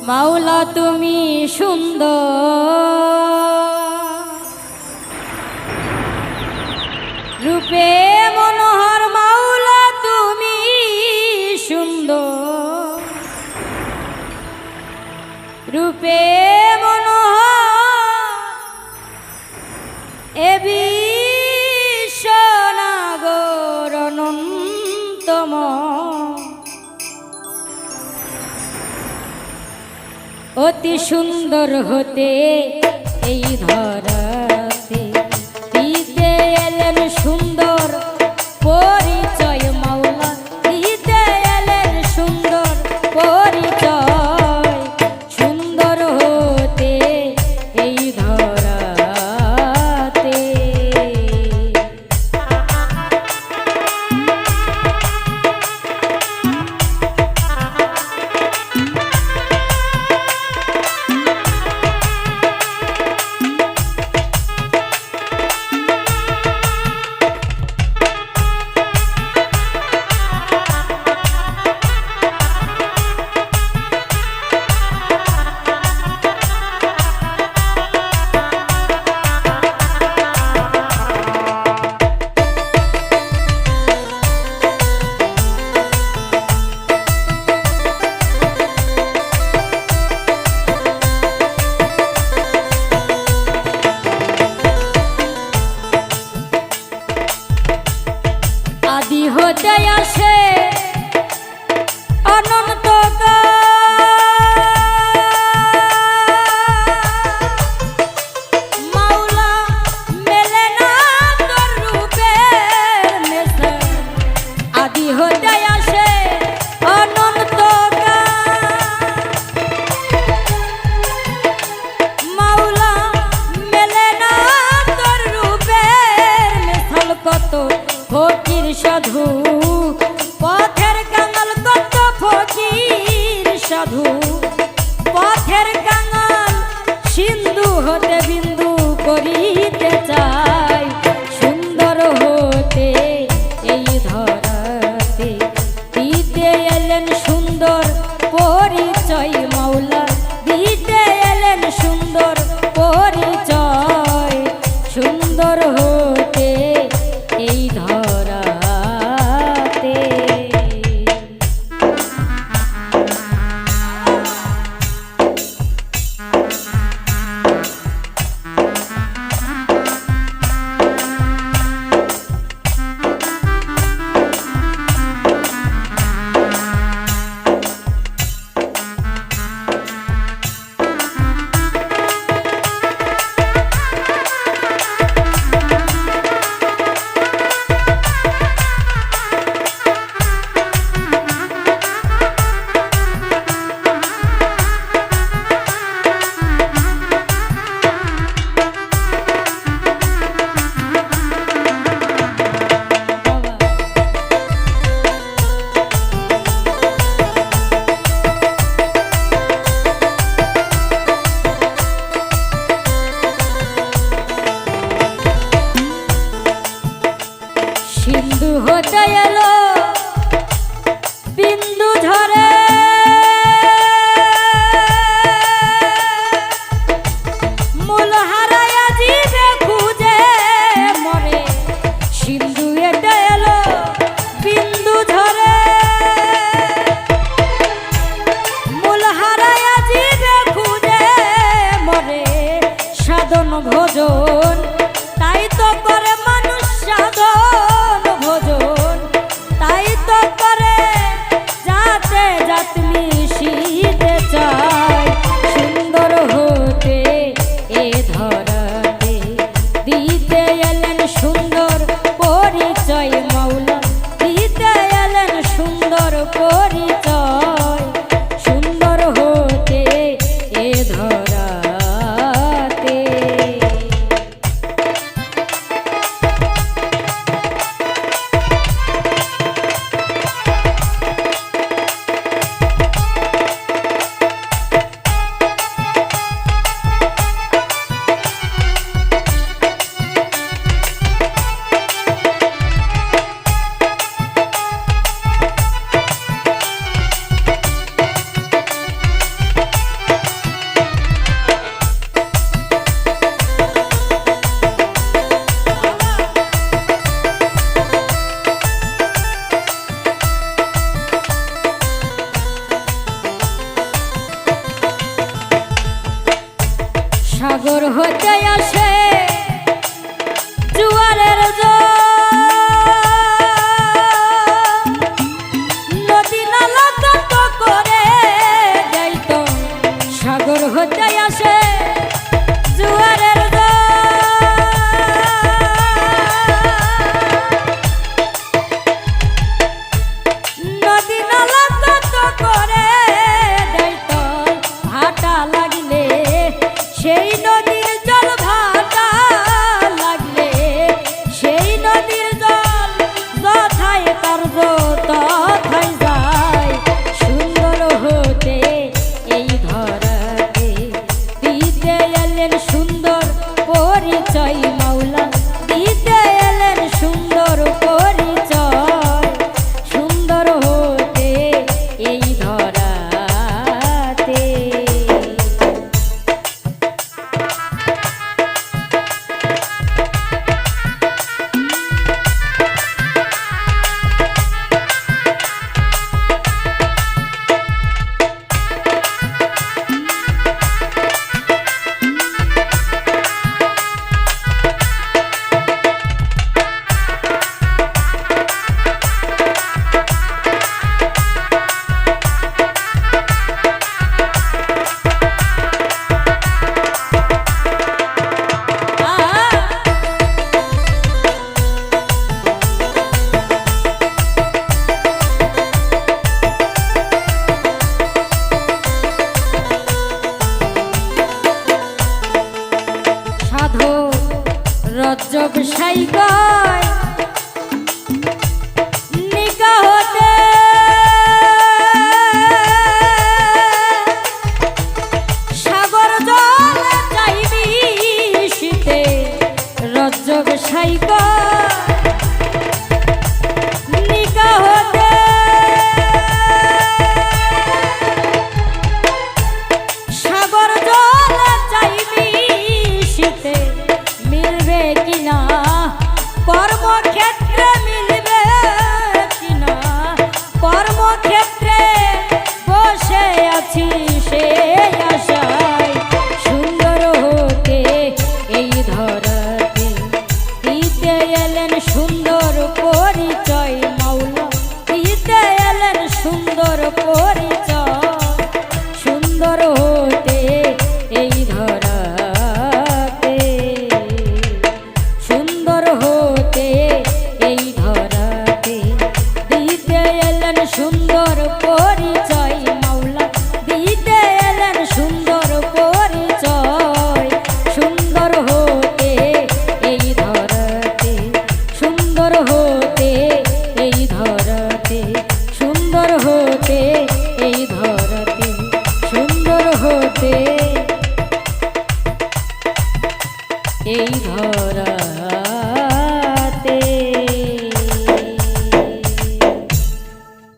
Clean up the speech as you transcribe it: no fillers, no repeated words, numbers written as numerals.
মাওলা তুমি সুন্দর রূপে মনোহর, মাওলা তুমি সুন্দর রূপে মনোহর, এ বিশ্বনাগর অনন্তময়, অতি সুন্দর হতে এই ধরাতে দিতে এলেন সুন্দর পরিচয়, মাওলা দিতে এলেন সুন্দর পরিচয়, সুন্দর হতে এই ধরাতে। আদি হতে আসে অনন্ত মাওলা, মেলে না তোর রূপের মেশা। আদি হতে আসে অনন্ত মাওলা, মেলে না তোর রূপের মেশাল। কত ফকির সাধু পথের কাঙাল, কত ফকির সাধু পথের কাঙাল, সিন্ধু হতে বিন্দু করিতে চাই, সুন্দর হতে এই ধরাতে দিতে এলেন সুন্দর পরিচয়, মাওলা দিতে এলেন সুন্দর পরিচয়, সুন্দর হতে এই ধরাতে। সিন্ধু হতে এলো বিন্দু ঝরে, মূল হারায়া জীবে খুঁজে মরে। সিন্ধু হেঁটে এলো বিন্দু ঝরে, মূল হারায়া জীবে খুঁজে মরে। সাধন ভোজন তাই তো করে মানুষ, সাধন ভোজন তাই তো করে, যাতে জাত মিশিতে চায়, সুন্দর হতে এ ধরাতে দিতে এলেন সুন্দর পরিচয়, মাওলা দিতে এলেন সুন্দর পরিচয়, সুন্দর হতে এ ধরাতে। সাগর হতে আসে জোয়ারের জল, নদী নালা কত করে যাইতো সাগর হতে আসে জোয়ারের জল, নদী নালা কত করে যাইতো ভাটা লাগলে সেই নদীর জল ভাটা লাগলে সেই নদীর জল যথায় তার তথায় যায় সুন্দর হতে এই ধরাতে দিতে এলেন সুন্দর পরিচয় মাওলা দিতে এলেন সুন্দর পরিচয় সুন্দর হতে এই ধরাতে। রজ্জব সাইগায় নিকা হতে সাগর জল চাইবি শীতে রজ্জব সাইগায় নিকা হতে সাগর জল চাইবি শীতে মিলবে কিনা কর্মক্ষেত্রে মিলবে কিনা কর্মক্ষেত্রে বসে আছি সে আশায় সুন্দর হতে এই ধরাতে দিতে এলেন সুন্দর পরিচয় মাওলা দিতে এলেন সুন্দর পরিচয় সুন্দর হতে এই ধরাতে সুন্দর হতে এই ধরাতে দিতে এলেন সুন্দর পরিচয় মাওলা দিতে এলেন সুন্দর পরিচয় সুন্দর হতে এই ধরাতে সুন্দর হতে এই ধরাতে সুন্দর হতে এই ধরাতে সুন্দর হতে এই ধরা।